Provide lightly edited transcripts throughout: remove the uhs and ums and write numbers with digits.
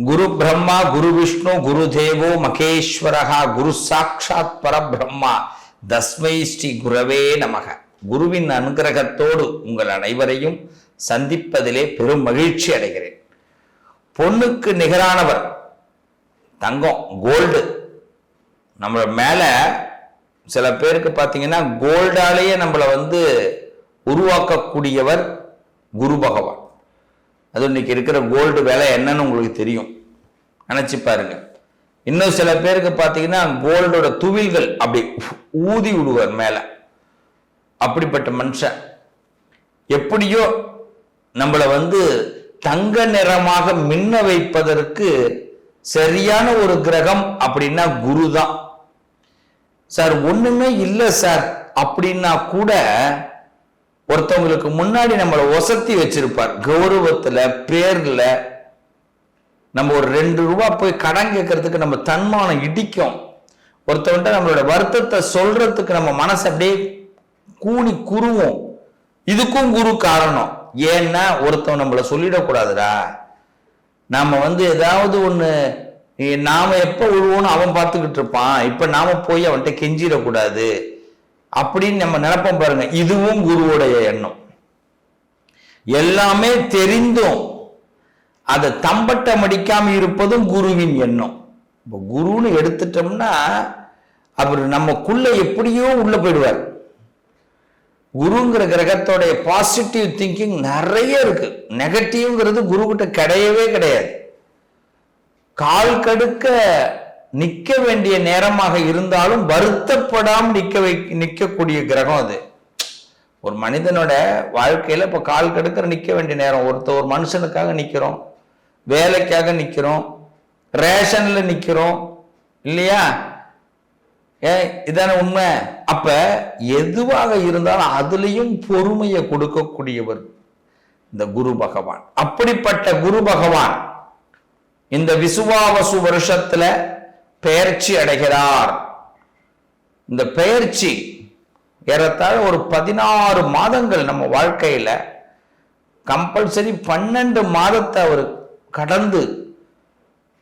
குரு பிரம்மா குரு விஷ்ணு குரு தேவோ மகேஸ்வரஹா குரு சாட்சாத் பரபிரம்மா தஸ்மை ஸ்ரீ குரவே நமக. குருவின் அனுகிரகத்தோடு உங்கள் அனைவரையும் சந்திப்பதிலே பெரும் மகிழ்ச்சி அடைகிறேன். பொண்ணுக்கு நிகரானவர் தங்கம், கோல்டு. நம்ம மேல சில பேருக்கு பார்த்தீங்கன்னா கோல்டாலேயே நம்மளை உருவாக்கக்கூடியவர் குரு பகவான். அது இன்னைக்கு இருக்கிற கோல்டு விலை என்னன்னு உங்களுக்கு தெரியும், நினைச்சு பாருங்க. இன்னும் சில பேருக்கு பார்த்தீங்கன்னா கோல்டோட துவில்கள் அப்படி ஊதி விடுவார் மேல. அப்படிப்பட்ட மனுஷன் எப்படியோ நம்மளை தங்க நிறமாக மின்ன வைப்பதற்கு சரியான ஒரு கிரகம் அப்படின்னா குரு தான். சார் ஒண்ணுமே இல்லை சார் அப்படின்னா கூட ஒருத்தவங்களுக்கு முன்னாடி நம்மளை ஒசத்தி வச்சிருப்பார். கௌரவத்துல பேர்ல நம்ம ஒரு 2 ரூபாய் போய் கடன் கேட்கறதுக்கு நம்ம தன்மானம் இடிக்கும். ஒருத்தவன்ட்ட நம்மளோட வருத்தத்தை சொல்றதுக்கு நம்ம மனசு அப்படியே கூணி குருவோம். இதுக்கும் குரு காரணம். ஏன்னா ஒருத்தவன் நம்மள சொல்லிடக்கூடாதுடா, நாம ஏதாவது ஒண்ணு நாம எப்ப விழுவோன்னு அவன் பார்த்துக்கிட்டு இருப்பான், இப்ப நாம போய் அவன்கிட்ட கெஞ்சிடக்கூடாது அப்படின்னு நம்ம நினைப்போம் பாருங்க. இதுவும் குருவுடைய எண்ணம். எல்லாமே தெரிந்தும் அதை தம்பட்டம் அடிக்காம இருப்பதும் குருவின் எண்ணம். இப்போ குருன்னு எடுத்துட்டோம்னா அவர் நமக்குள்ள எப்படியோ உள்ள போயிடுவார். குருங்கிற கிரகத்தோடைய பாசிட்டிவ் திங்கிங் நிறைய இருக்கு. நெகட்டிவ்ங்கிறது குரு கிட்ட கிடையவே கிடையாது. கால் கடுக்க நிக்க வேண்டிய நேரமாக இருந்தாலும் வருத்தப்படாமல் நிக்கக்கூடிய கிரகம் அது. ஒரு மனிதனோட வாழ்க்கையில இப்ப கால் கடுக்கிற நிக்க வேண்டிய நேரம். ஒரு மனுஷனுக்காக நிக்கிறோம், வேலைக்காக நிக்கிறோம், ரேஷன்ல நிக்கிறோம் இல்லையா? இதான உண்மை. அப்ப எதுவாக இருந்தாலும் அதுலயும் பொறுமையை கொடுக்கக்கூடியவர் இந்த குரு பகவான். அப்படிப்பட்ட குரு பகவான் இந்த விசுவாவசு வருஷத்துல பெயர்ச்சி அடைகிறார். இந்த பெயர்ச்சி ஏறத்தாழ ஒரு 16 மாதங்கள் நம்ம வாழ்க்கையில கம்பல்சரி 12 மாதத்தை அவர் கடந்து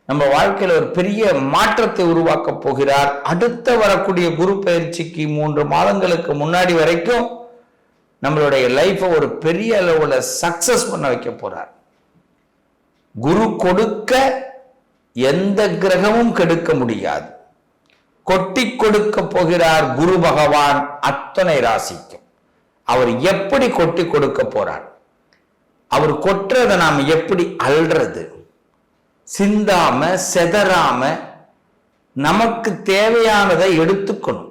நம்ம வாழ்க்கையில ஒரு பெரிய மாற்றத்தை உருவாக்க போகிறார். அடுத்த வரக்கூடிய குரு பெயர்ச்சிக்கு 3 மாதங்களுக்கு முன்னாடி வரைக்கும் நம்மளுடைய லைஃபை ஒரு பெரிய அளவுல சக்சஸ் பண்ண வைக்க போறார். குரு கொடுக்க எந்த கிரகமும் கெடுக்க முடியாது. கொட்டி கொடுக்க போகிறார் குரு பகவான் அத்தனை ராசிக்கும். அவர் எப்படி கொட்டி கொடுக்க போறார், அவர் கொட்டுறதை நாம எப்படி அல்றது, சிந்தாம செதறாம நமக்கு தேவையானதை எடுத்துக்கணும்.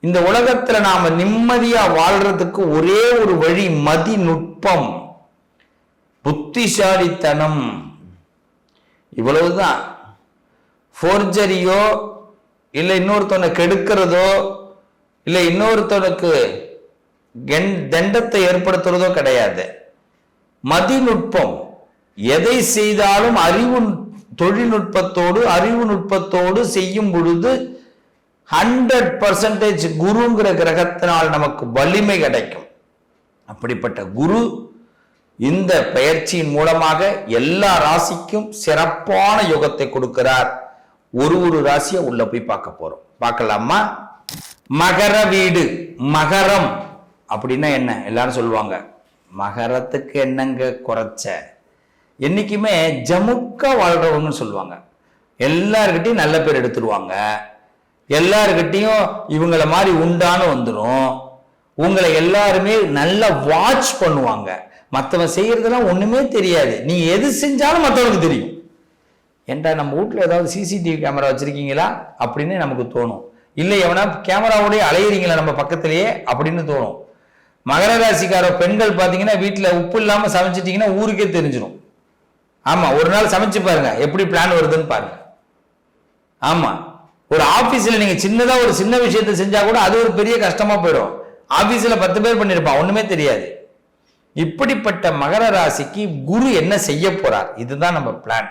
இந்த உலகத்துல நாம நிம்மதியா வாழ்றதுக்கு ஒரே ஒரு வழி மதி நுட்பம், புத்திசாலித்தனம். இவ்வளவுதான். ஃபோர்ஜரியோ இல்லை இன்னொருத்தவனை கெடுக்கிறதோ இல்லை இன்னொருத்தவனுக்கு தண்டத்தை ஏற்படுத்துறதோ கிடையாது. மதிநுட்பம். எதை செய்தாலும் தொழில்நுட்பத்தோடு அறிவு நுட்பத்தோடு செய்யும் பொழுது 100% குருங்கிற கிரகத்தினால் நமக்கு வலிமை கிடைக்கும். அப்படிப்பட்ட குரு இந்த பெயர்ச்சியின் மூலமாக எல்லா ராசிக்கும் சிறப்பான யோகத்தை கொடுக்கிறார். ஒரு ராசியை உள்ள போய் பார்க்க போறோம். பார்க்கலாமா? மகர வீடு. மகரம் அப்படின்னா என்ன? எல்லாரும் சொல்லுவாங்க மகரத்துக்கு என்னங்க குறைச்ச. என்னைக்குமே ஜமுக்கா வாழ்றவங்கன்னு சொல்லுவாங்க. எல்லார்கிட்டையும் நல்ல பேர் எடுத்துருவாங்க, எல்லார்கிட்டையும் இவங்கள மாதிரி உண்டான்னு வந்துடும். உங்களை எல்லாருமே நல்லா வாட்ச் பண்ணுவாங்க. மற்றவன் செய்யறதெல்லாம் ஒண்ணுமே தெரியாது, நீ எது செஞ்சாலும் மற்றவனுக்கு தெரியும். ஏன்டா நம்ம வீட்டுல ஏதாவது சிசிடிவி கேமரா வச்சிருக்கீங்களா அப்படின்னு நமக்கு தோணும். இல்லை எவனா கேமராவோடய அலையிறீங்களா நம்ம பக்கத்திலேயே அப்படின்னு தோணும். மகர ராசிக்கார பெண்கள் பார்த்தீங்கன்னா வீட்டில் உப்பு இல்லாமல் சமைச்சிட்டிங்கன்னா ஊருக்கே தெரிஞ்சிடும். ஆமா, ஒரு நாள் சமைச்சு பாருங்க எப்படி பிளான் வருதுன்னு பாருங்க. ஆமா, ஒரு ஆபீஸ்ல நீங்க சின்னதா ஒரு சின்ன விஷயத்தை செஞ்சா கூட அது ஒரு பெரிய கஷ்டமா போயிடும். ஆபீஸ்ல 10 பேர் பண்ணிருப்பான், ஒண்ணுமே தெரியாது. இப்படிப்பட்ட மகர ராசிக்கு குரு என்ன செய்ய போறார், இதுதான் நம்ம பிளான்.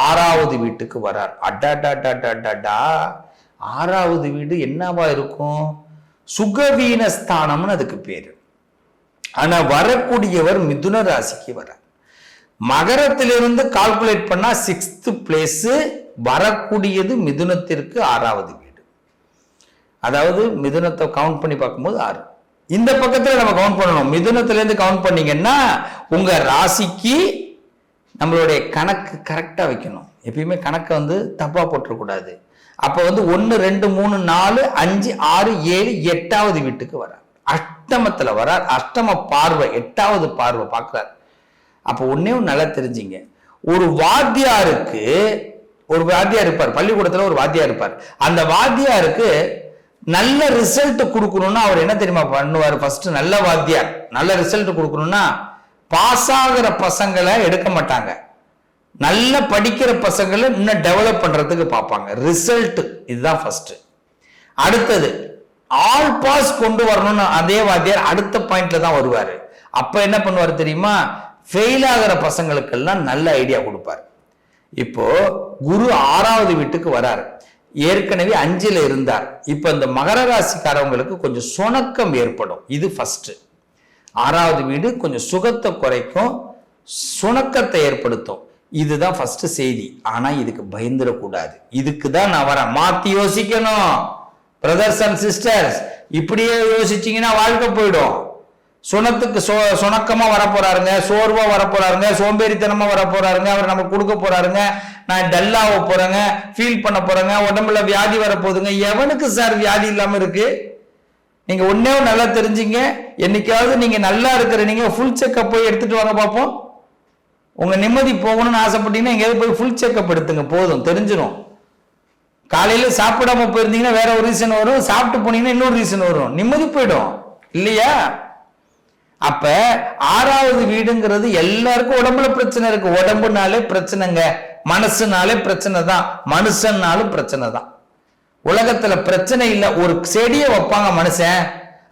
6வது வீட்டுக்கு வரார். அடாடாடாடாடா, 6வது வீடு என்னவா இருக்கும்? சுகவீன ஸ்தானம்னு அதுக்கு பேரு. ஆனா வரக்கூடியவர் மிதுன ராசிக்கு வரார். மகரத்திலிருந்து கால்குலேட் பண்ணா 6th பிளேஸ், வரக்கூடியது மிதுனத்திற்கு 6வது வீடு. அதாவது மிதுனத்தை கவுண்ட் பண்ணி பார்க்கும்போது 6. இந்த பக்கத்துல நம்ம கவுண்ட் பண்ணணும். மிதுனத்திலிருந்து கவுண்ட் பண்ணீங்கன்னா உங்க ராசிக்கு நம்மளுடைய கணக்கு கரெக்டா வைக்கணும். எப்பயுமே கணக்கை தப்பா போட்டுறக்கூடாது. அப்ப 1 2 3 4 5 6 7 8வது வீட்டுக்கு வரார். அஷ்டமத்துல வரார். அஷ்டம பார்வை, 8வது பார்வை பார்க்கிறார். அப்ப ஒன்னே நல்லா தெரிஞ்சுங்க, ஒரு வாத்தியாருக்கு, ஒரு வாத்தியார் இருப்பார், பள்ளிக்கூடத்துல ஒரு வாத்தியார் இருப்பார். அந்த வாத்தியாருக்கு நல்ல ரிசல்ட் கொடுக்கணும்னா அவர் என்ன தெரியுமா பண்ணுவார்? ஃபர்ஸ்ட் நல்ல வாத்தியார் நல்ல ரிசல்ட் கொடுக்கணும்னா பாஸ் ஆகிற பசங்களை எடுக்க மாட்டாங்க, நல்ல படிக்கிற பசங்களை இன்னும் டெவலப் பண்றதுக்கு பார்ப்பாங்க. ரிசல்ட் இதுதான் ஃபர்ஸ்ட். அடுத்தது ஆல் பாஸ் கொண்டு வரணும்னு அதே வாத்தியார் அடுத்த பாயிண்ட்ல தான் வருவாரு. அப்ப என்ன பண்ணுவார் தெரியுமா? ஃபெயில் ஆகிற பசங்களுக்கெல்லாம் நல்ல ஐடியா கொடுப்பார். இப்போ குரு 6வது வீட்டுக்கு வராரு. ஏற்கனவே 5ல் இருந்தார். இப்ப இந்த மகர ராசிக்காரவங்களுக்கு கொஞ்சம் சுணக்கம் ஏற்படும். இது ஃபர்ஸ்ட். 6வது வீடு கொஞ்சம் சுகத்தை குறைக்கும், சுணக்கத்தை ஏற்படுத்தும். இதுதான் ஃபர்ஸ்ட் செய்தி. ஆனா இதுக்கு பயந்துடக்கூடாது. இதுக்கு தான் நான் வரேன். மாத்தி யோசிக்கணும் பிரதர்ஸ் அண்ட் சிஸ்டர்ஸ். இப்படியே யோசிச்சீங்கன்னா வாழ்க்கை போயிடும். சுணத்துக்கு சுணக்கமா வரப்போறாருங்க, சோர்வா வரப்போறாருங்க, சோம்பேறித்தனமா வரப்போறாருங்க, அவர் நமக்கு கொடுக்க போறாருங்க, நான் டல்லாக போறேங்க, ஃபீல் பண்ண போறேங்க, உடம்புல வியாதி வரப்போகுதுங்க. எவனுக்கு சார் வியாதி இல்லாம இருக்கு? நீங்க ஒன்னே நல்லா தெரிஞ்சுங்க, என்னைக்காவது நீங்க நல்லா இருக்கிற நீங்க ஃபுல் செக்அப் போய் எடுத்துட்டு வாங்க பார்ப்போம். உங்க நிம்மதி போகணும்னு ஆசைப்பட்டீங்கன்னா எங்கேயாவது போய் ஃபுல் செக்அப் எடுத்துங்க, போதும், தெரிஞ்சிடும். காலையில சாப்பிடாம போயிருந்தீங்கன்னா வேற ஒரு ரீசன் வரும், சாப்பிட்டு போனீங்கன்னா இன்னொரு ரீசன் வரும், நிம்மதி போயிடும் இல்லையா? அப்ப 6வது வீடுங்கிறது எல்லாருக்கும் உடம்புல பிரச்சனை இருக்கு. உடம்புனாலே பிரச்சனைங்க, மனசுனாலே பிரச்சனை தான், மனுஷன்னாலும் பிரச்சனை தான். உலகத்துல பிரச்சனை இல்ல. ஒரு செடியை வைப்பாங்க மனுஷன்,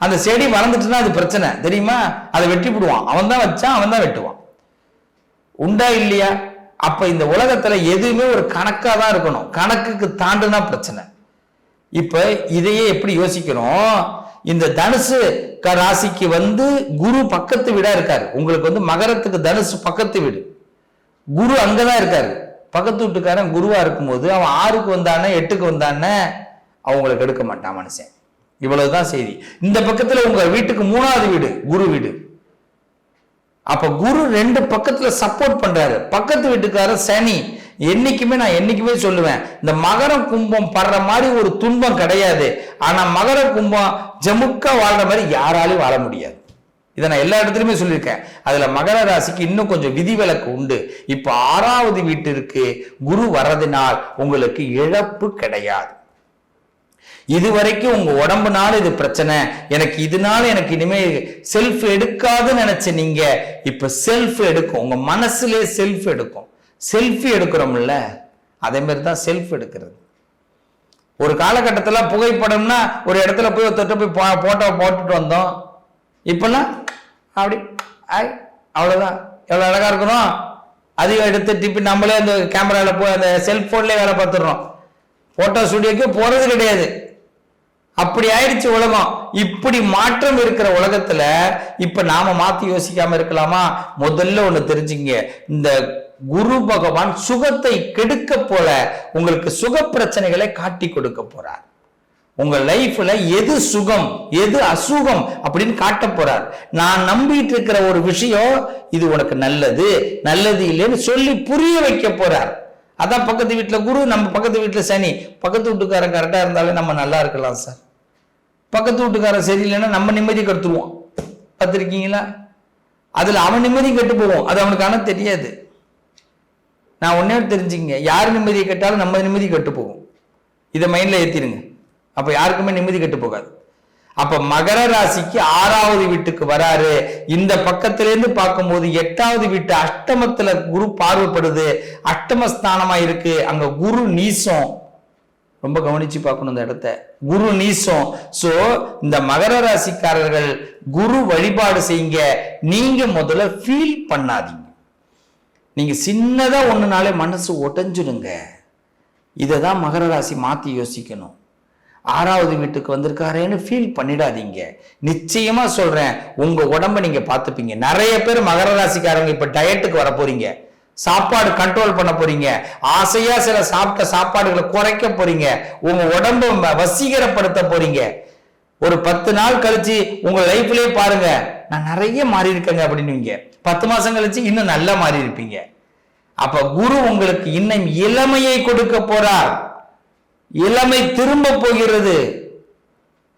அந்த செடி வளர்ந்துட்டுனா அது பிரச்சனை தெரியுமா? அதை வெட்டி விடுவான். அவன் தான் வச்சான், அவன் தான் வெட்டுவான். உண்டா இல்லையா? அப்ப இந்த உலகத்துல எதுவுமே ஒரு கணக்கா தான் இருக்கணும். கணக்குக்கு தாண்டுனா பிரச்சனை. இப்ப இதையே எப்படி யோசிக்கிறோம்? இந்த தனுசு ராசிக்கு குரு பக்கத்து வீடா இருக்காரு. உங்களுக்கு மகரத்துக்கு தனுசு பக்கத்து வீடு, குரு அங்கதான் இருக்காரு. பக்கத்து வீட்டுக்காரன் குருவா இருக்கும்போது அவன் 6க்கு வந்தானே 8க்கு வந்தானே அவங்களுக்கு எடுக்க மாட்டான் மனுஷன். இவ்வளவுதான் செய்தி. இந்த பக்கத்துல உங்க வீட்டுக்கு 3வது வீடு குரு வீடு. அப்ப குரு 2 பக்கத்துல சப்போர்ட் பண்றாரு. பக்கத்து வீட்டுக்காரர் சனி. நான் என்னைக்குமே சொல்லுவேன், இந்த மகர கும்பம் படுற மாதிரி ஒரு துன்பம் கிடையாது. ஆனா மகர கும்பம் ஜமுக்கா வாழ்ற மாதிரி யாராலையும் வாழ முடியாது. இதை நான் எல்லா இடத்துலயுமே சொல்லியிருக்கேன். அதுல மகர ராசிக்கு இன்னும் கொஞ்சம் விதிவிலக்கு உண்டு. இப்ப 6வது வீட்டிற்கு குரு வர்றதினால் உங்களுக்கு இழப்பு கிடையாது. இதுவரைக்கும் உங்க உடம்புனால இது பிரச்சனை, எனக்கு இதனால எனக்கு இனிமே செல்ஃப் எடுக்காதுன்னு நினைச்ச நீங்க இப்ப செல்ஃப் எடுக்கும். உங்க மனசுலே செல்ஃப் எடுக்கும். செல்ஃபி எடுக்கிறோம்ல, அதே மாதிரி தான் செல்ஃப் எடுக்கிறது. ஒரு காலகட்டத்தில் புகைப்படம்னா ஒரு இடத்துல போய் போய் போட்டோ போட்டுட்டு வந்தோம். இப்பெல்லாம் அப்படி அவ்வளவுதான். எவ்வளவு அழகா இருக்கணும், அதையும் எடுத்து டிப்பி நம்மளே அந்த கேமரால போய் அந்த செல்போன்லேயே வேலை பார்த்துடுறோம். போட்டோ ஸ்டுடியோக்கு போறது கிடையாது. அப்படி ஆயிடுச்சு உலகம். இப்படி மாற்றம் இருக்கிற உலகத்துல இப்ப நாம மாத்தி யோசிக்காம இருக்கலாமா? முதல்ல ஒண்ணு தெரிஞ்சுங்க, இந்த குரு பகவான் சுகத்தை கெடுக்க போல உங்களுக்கு சுக பிரச்சனைகளை காட்டி கொடுக்க போறார். உங்க லைஃப்ல எது சுகம் எது அசுகம் அப்படின்னு காட்ட போறார். நான் நம்பிட்டு இருக்கிற ஒரு விஷயம் இது உனக்கு நல்லது நல்லது இல்லைன்னு சொல்லி புரிய வைக்க போறார். அதான் பக்கத்து வீட்டுல குரு, நம்ம பக்கத்து வீட்டுல சனி. பக்கத்து வீட்டுக்காரன் கரெக்டா இருந்தாலே நம்ம நல்லா இருக்கலாம் சார். பக்கத்து வீட்டுக்காரன் சரியில்லைன்னா நம்ம நிம்மதி கெடுத்துருவோம். பார்த்திருக்கீங்களா? அதுல அவன் நிம்மதி கெட்டு போவோம். அது அவனுக்கு ஆனா தெரியாது. நான் ஒன்னே தெரிஞ்சுங்க, யார் நிம்மதியை கெட்டாலும் நம்ம நிம்மதி கெட்டு போகும். இதை மைண்ட்ல ஏத்திருங்க. அப்ப யாருக்குமே நிம்மதி கெட்டு போகாது. அப்ப மகர ராசிக்கு 6வது வீட்டுக்கு வராரு. இந்த பக்கத்திலேருந்து பார்க்கும்போது 8வது வீட்டு அஷ்டமத்துல குரு பார்வைப்படுது. அஷ்டமஸ்தானமா இருக்கு. அங்க குரு நீசம். ரொம்ப கவனிச்சு பார்க்கணும் இந்த இடத்த. குரு நீசம். சோ இந்த மகர ராசிக்காரர்கள் குரு வழிபாடு செய்யுங்க. நீங்க முதல்ல ஃபீல் பண்ணாதீங்க. நீங்க சின்னதா ஒண்ணுனாலே மனசு உடைஞ்சிடுங்க. இதை தான் மகர ராசி மாத்தி யோசிக்கணும். 6வது வீட்டுக்கு வந்திருக்காரேன்னு ஃபீல் பண்ணிடாதீங்க. நிச்சயமா சொல்றேன், உங்க உடம்ப நீங்க பார்த்துப்பீங்க. நிறைய பேர் மகர ராசிக்காரங்க இப்ப டயட்டுக்கு வர போறீங்க, சாப்பாடு கண்ட்ரோல் பண்ண போறீங்க, ஆசையா சில சாப்பிட்ட சாப்பாடுகளை குறைக்க போறீங்க, உங்க உடம்ப வசீகரப்படுத்த போறீங்க. ஒரு 10 நாள் கழிச்சு உங்க லைஃப்லயே பாருங்க, நான் நிறைய மாறி இருக்கேங்க அப்படின்னு 10 மாசம் கழிச்சு இன்னும் நல்லா மாறி இருப்பீங்க. அப்ப குரு உங்களுக்கு இன்னும் இளமையை கொடுக்க போறார். இளமை திரும்ப போகிறது,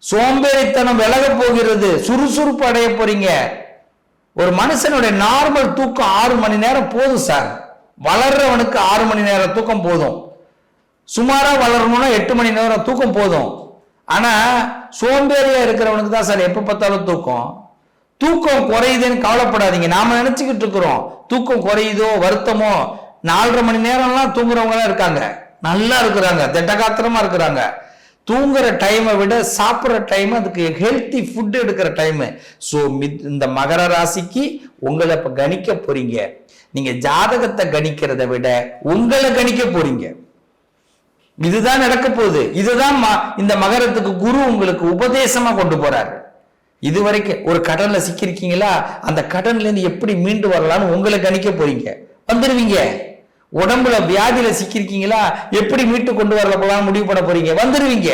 சோம்பேறித்தனம் விலக போகிறது, சுறுசுறுப்பு அடைய போறீங்க. ஒரு மனுஷனுடைய நார்மல் தூக்கம் 6 மணி நேரம் போதும் சார். வளர்றவனுக்கு 6 மணி நேரம் தூக்கம் போதும். சுமாரா வளரணும்னா 8 மணி நேரம் தூக்கம் போதும். ஆனா சோம்பேறியா இருக்கிறவனுக்கு தான் சார் எப்ப பார்த்தாலும் தூக்கம். தூக்கம் குறையுதுன்னு கவலைப்படாதீங்க. நாம நினைச்சுக்கிட்டு இருக்கிறோம் தூக்கம் குறையுதோ வருத்தமோ. 4.5 மணி நேரம்லாம் தூங்குறவங்க தான் இருக்காங்க, நல்லா இருக்கிறாங்க, திட்டகாத்திரமா இருக்கிறாங்க. தூங்குற டைமை விட சாப்பிட்ற டைம், அதுக்கு ஹெல்த்தி ஃபுட் எடுக்கிற டைம். ஸோ இந்த மகர ராசிக்கு உங்களை இப்ப கணிக்க போறீங்க. நீங்க ஜாதகத்தை கணிக்கிறத விட உங்களை கணிக்க போறீங்க. இதுதான் நடக்க போகுது. இதுதான் இந்த மகரத்துக்கு குரு உங்களுக்கு உபதேசமா கொண்டு போறாரு. இதுவரைக்கும் ஒரு கடன்ல சிக்கிருக்கீங்களா, அந்த கடன்ல இருந்து எப்படி மீண்டு வரலாம்னு உங்களை கணிக்க போறீங்க. வந்துருவீங்க. உடம்புல வியாதியில சிக்கிருக்கீங்களா, எப்படி மீட்டு கொண்டு வரலாம் முடிவு பண்ண போறீங்க, வந்துருவீங்க.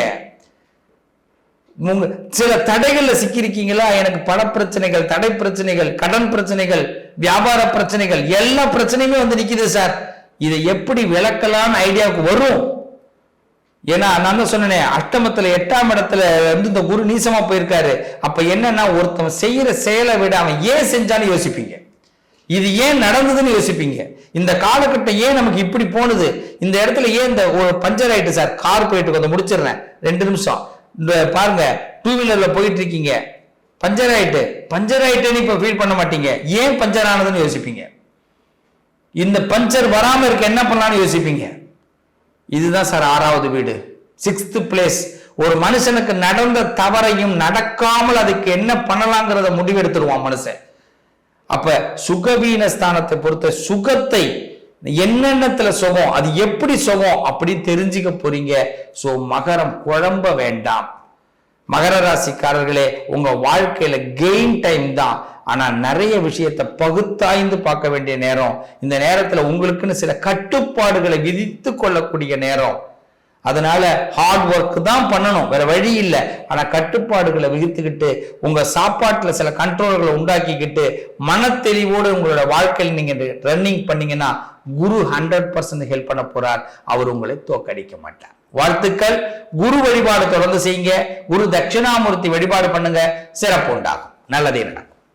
சில தடைகள்ல சிக்கிருக்கீங்களா, எனக்கு பண பிரச்சனைகள், தடை பிரச்சனைகள், கடன் பிரச்சனைகள், வியாபார பிரச்சனைகள், எல்லா பிரச்சனையுமே வந்து நிக்குது சார். இதை எப்படி விளக்கலாம்னு ஐடியாவுக்கு வரும். ஏன்னா நான் தான் சொன்னேன், அஷ்டமத்துல 8ஆம் இடத்துல வந்து இந்த குரு நீசமா போயிருக்காரு. அப்ப என்னன்னா, ஒருத்தன் செய்யற செயலை விட அவன் ஏன் செஞ்சான்னு யோசிப்பீங்க, இது ஏன் நடந்ததுன்னு யோசிப்பீங்க. இந்த காலகட்டம் ஏன் நமக்கு இப்படி போனது, இந்த இடத்துல ஏன் இந்த பஞ்சர் ஆயிட்டு சார். கார் போயிட்டு கொஞ்சம் முடிச்சிடுறேன் 2 நிமிஷம். இந்த பாருங்க, 2 வீலர்ல போயிட்டு இருக்கீங்க, பஞ்சர் ஆயிட்டுன்னு இப்ப ஃபீல் பண்ண மாட்டீங்க. ஏன் பஞ்சர் ஆனதுன்னு யோசிப்பீங்க. இந்த பஞ்சர் வராம இருக்க என்ன பண்ணலாம்னு யோசிப்பீங்க. இதுதான் சார் 6வது வீடு, 6th பிளேஸ். ஒரு மனுஷனுக்கு நடந்த தவறையும் நடக்காமல் அதுக்கு என்ன பண்ணலாங்கிறத முடிவெடுத்துருவான் மனுஷன். அப்ப சுகவீன ஸ்தானத்தை பொறுத்த சுகத்தை என்னென்னத்துல சுகம், அது எப்படி சுகம் அப்படி தெரிஞ்சுக்க போறீங்க. சோ மகரம் குழம்ப வேண்டாம். மகர ராசிக்காரர்களே, உங்க வாழ்க்கையில கெயின் டைம் தான், ஆனா நிறைய விஷயத்தை பகுத்தாய்ந்து பார்க்க வேண்டிய நேரம். இந்த நேரத்துல உங்களுக்குன்னு சில கட்டுப்பாடுகளை விதித்து கொள்ளக்கூடிய நேரம். அதனால ஹார்ட் ஒர்க் தான் பண்ணணும், வேற வழி இல்லை. ஆனா கட்டுப்பாடுகளை விதித்துக்கிட்டு உங்க சாப்பாட்டுல சில கண்ட்ரோல்களை உண்டாக்கிக்கிட்டு மன தெளிவோடு உங்களோட வாழ்க்கையில் நீங்க ரன்னிங் பண்ணீங்கன்னா குரு 100% ஹெல்ப் பண்ண போறார். அவர் உங்களை தோக்கடிக்க மாட்டார். வாழ்த்துக்கள். குரு வழிபாடு தொடர்ந்து செய்யுங்க. குரு தட்சிணாமூர்த்தி வழிபாடு பண்ணுங்க, சிறப்பு உண்டாகும். நல்லதே நடக்கும்.